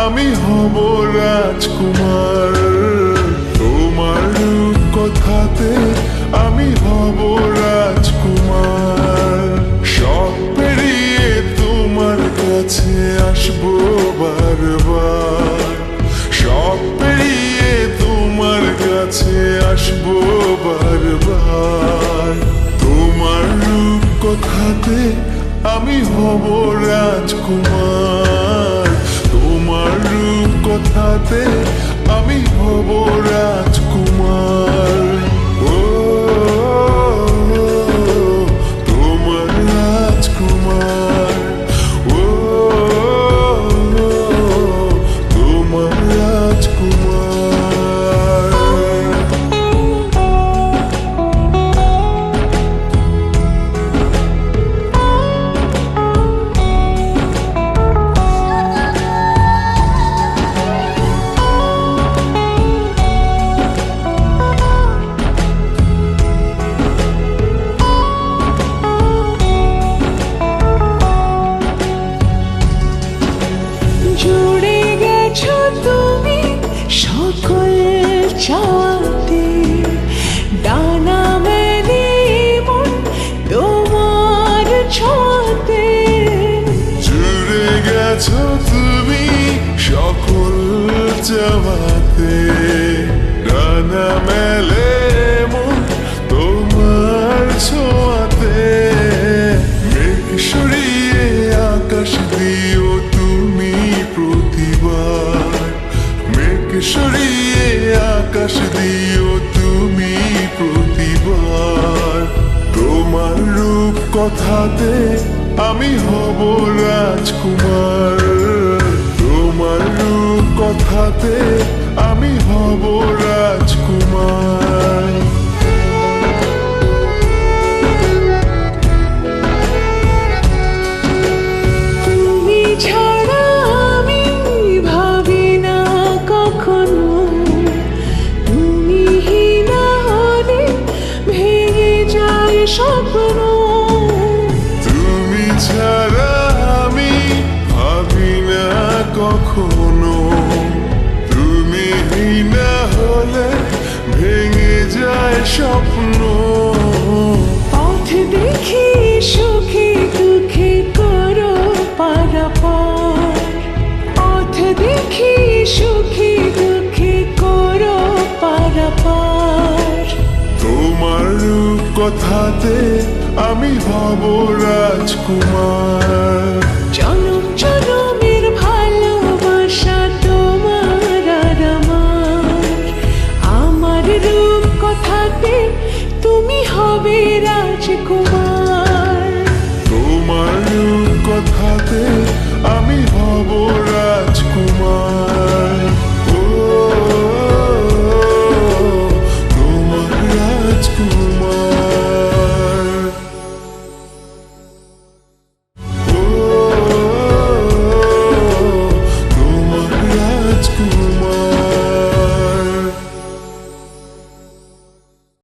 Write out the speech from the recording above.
আমি হব রাজকুমার। তোমার রূপ কথাতে আমি হব রাজকুমার। সব পেরিয়ে তোমার কাছে আসবো বারবার। সব পেরিয়ে তোমার কাছে আসবো বারবার। তোমার রূপ কথাতে আমি হব রাজকুমার। তোমার রূপ কথাতে আমি হব রাজকুমার। ও তোমার রাজকুমার। ও তোমার রাজকুমার। জুড়ে গেছো তুমি সকল চাওয়াতে, ডানা মেলে মন তোমার ছোঁয়াতে। জুড়ে গেছো তুমি সকল চাওয়াতে, ডানা মেলে মন তোমার ছোঁয়াতে। মেঘ সরিয়ে আকাশ দিও তুমি প্রতিবার। মেঘ সরিয়ে আকাশ দিও তুমি প্রতিবার। তোমার রূপ কথাতে আমি হব রাজকুমার। তোমার রূপ কথাতে আমি হব রাজকুমার। তুমি ছাড়া আমি ভাবি না কখনো, তুমি না হলে ভেঙে যায় স্বপ্ন। তুমি ছাড়া আমি ভাবি না কখনো, তুমি না হলে ভেঙে যায় স্বপ্ন। পথ দেখি সুখে দুঃখে করো পারাপার। পথ দেখি সুখে দুঃখে করো পারাপার। তোমার রূপ কথাতে আমি হব রাজকুমার।